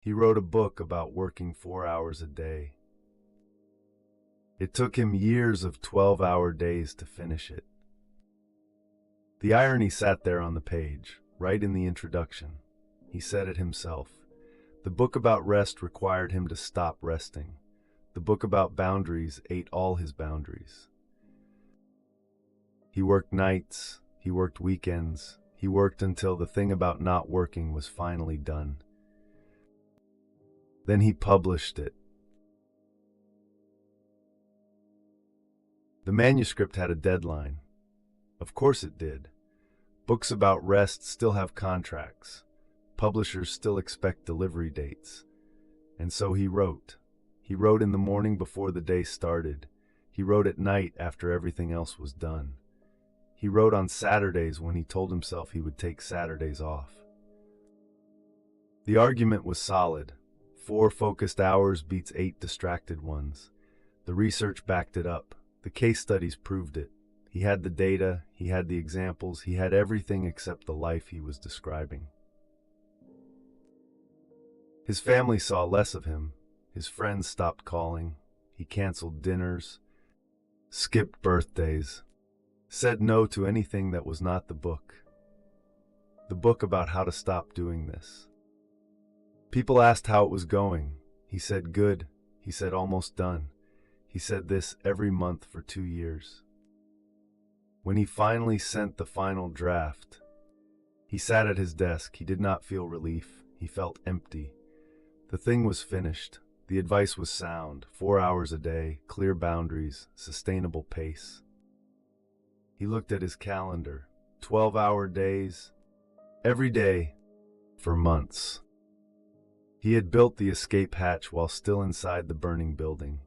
He wrote a book about working 4 hours a day. It took him years of 12-hour days to finish it. The irony sat there on the page, right in the introduction. He said it himself. The book about rest required him to stop resting. The book about boundaries ate all his boundaries. He worked nights, he worked weekends, he worked until the thing about not working was finally done. Then he published it. The manuscript had a deadline. Of course it did. Books about rest still have contracts. Publishers still expect delivery dates. And so he wrote. He wrote in the morning before the day started. He wrote at night after everything else was done. He wrote on Saturdays when he told himself he would take Saturdays off. The argument was solid. 4 focused hours beats 8 distracted ones. The research backed it up. The case studies proved it. He had the data, he had the examples, he had everything except the life he was describing. His family saw less of him. His friends stopped calling. He canceled dinners, skipped birthdays, said no to anything that was not the book. The book about how to stop doing this. People asked how it was going. He said good. He said almost done. He said this every month for 2 years. When he finally sent the final draft, he sat at his desk. He did not feel relief. He felt empty. The thing was finished. The advice was sound. 4 hours a day, clear boundaries, sustainable pace. He looked at his calendar. 12-hour days, every day, for months. He had built the escape hatch while still inside the burning building.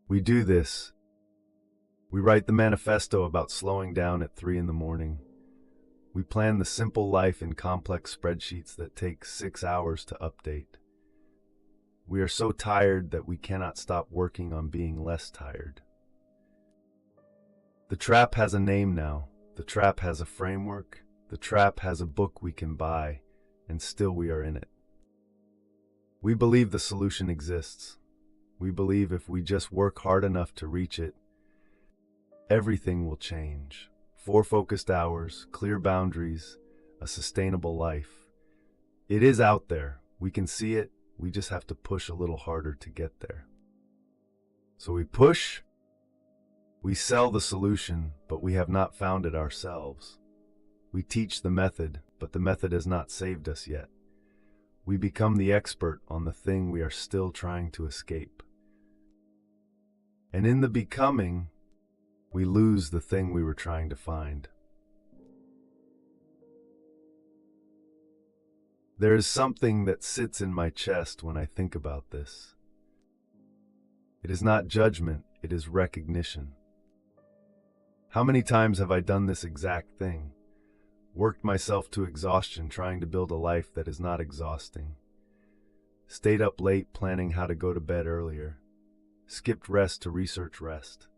We do this. We write the manifesto about slowing down at 3 in the morning. We plan the simple life in complex spreadsheets that take 6 hours to update. We are so tired that we cannot stop working on being less tired. The trap has a name now. The trap has a framework. The trap has a book we can buy, and still we are in it. We believe the solution exists. We believe if we just work hard enough to reach it, everything will change. 4 focused hours, clear boundaries, a sustainable life. It is out there. We can see it. We just have to push a little harder to get there. So we push. We sell the solution, but we have not found it ourselves. We teach the method, but the method has not saved us yet. We become the expert on the thing we are still trying to escape. And in the becoming, we lose the thing we were trying to find. There is something that sits in my chest when I think about this. It is not judgment, it is recognition. How many times have I done this exact thing? Worked myself to exhaustion trying to build a life that is not exhausting. Stayed up late planning how to go to bed earlier. Skipped rest to research rest.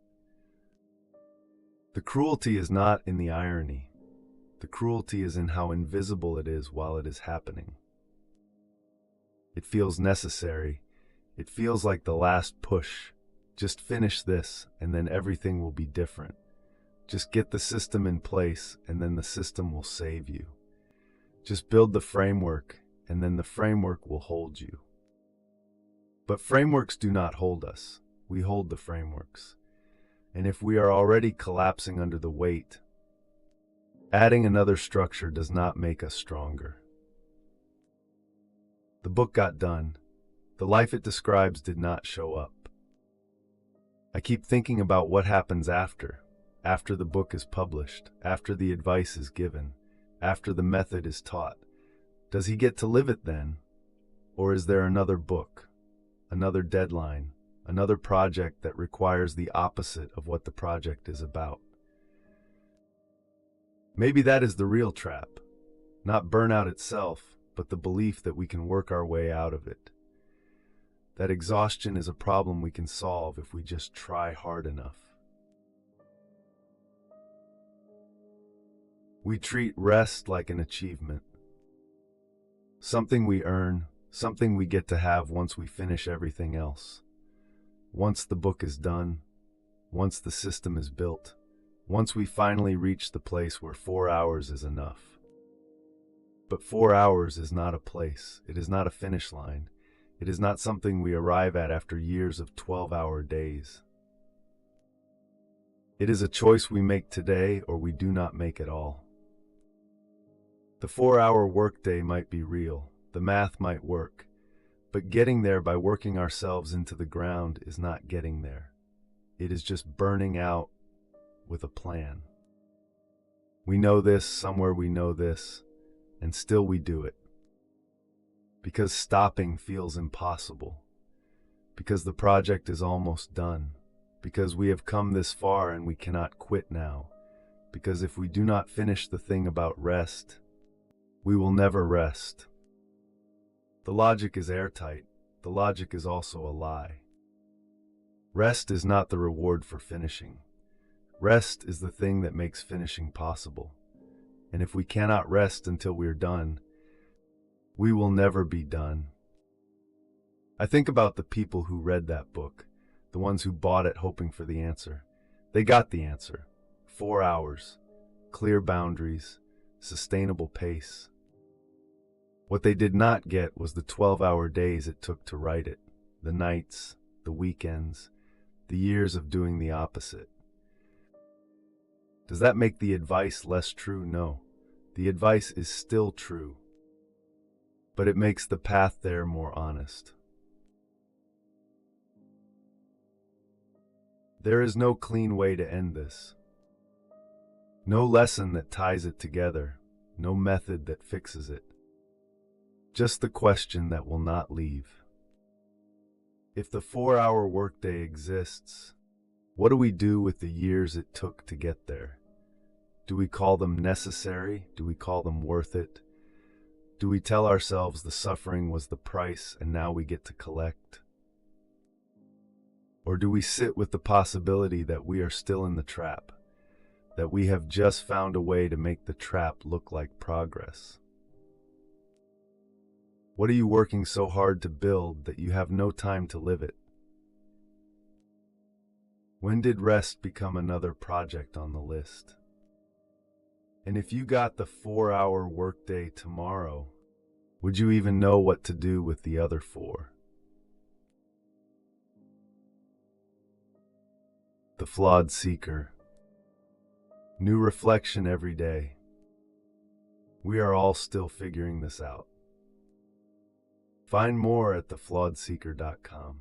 The cruelty is not in the irony. The cruelty is in how invisible it is while it is happening. It feels necessary. It feels like the last push. Just finish this, and then everything will be different. Just get the system in place, and then the system will save you. Just build the framework, and then the framework will hold you. But frameworks do not hold us. We hold the frameworks. And if we are already collapsing under the weight, adding another structure does not make us stronger. The book got done. The life it describes did not show up. I keep thinking about what happens after the book is published, after the advice is given, after the method is taught. Does he get to live it then? Or is there another book, another deadline, another project that requires the opposite of what the project is about? Maybe that is the real trap. Not burnout itself, but the belief that we can work our way out of it. That exhaustion is a problem we can solve if we just try hard enough. We treat rest like an achievement, something we earn, something we get to have once we finish everything else. Once the book is done, once the system is built, once we finally reach the place where 4 hours is enough. But 4 hours is not a place, it is not a finish line, it is not something we arrive at after years of 12-hour days. It is a choice we make today or we do not make at all. The 4-hour workday might be real, the math might work, but getting there by working ourselves into the ground is not getting there. It is just burning out with a plan. We know this, somewhere we know this, and still we do it. Because stopping feels impossible. Because the project is almost done. Because we have come this far and we cannot quit now. Because if we do not finish the thing about rest, we will never rest. The logic is airtight. The logic is also a lie. Rest is not the reward for finishing. Rest is the thing that makes finishing possible. And if we cannot rest until we're done, we will never be done. I think about the people who read that book, the ones who bought it hoping for the answer. They got the answer. 4 hours, clear boundaries, sustainable pace. What they did not get was the 12-hour days it took to write it, the nights, the weekends, the years of doing the opposite. Does that make the advice less true? No. The advice is still true, but it makes the path there more honest. There is no clean way to end this. No lesson that ties it together, no method that fixes it. Just the question that will not leave. If the 4-hour workday exists, what do we do with the years it took to get there? Do we call them necessary? Do we call them worth it? Do we tell ourselves the suffering was the price and now we get to collect? Or do we sit with the possibility that we are still in the trap, that we have just found a way to make the trap look like progress? What are you working so hard to build that you have no time to live it? When did rest become another project on the list? And if you got the 4-hour workday tomorrow, would you even know what to do with the other 4? The Flawed Seeker. New reflection every day. We are all still figuring this out. Find more at theflawedseeker.com.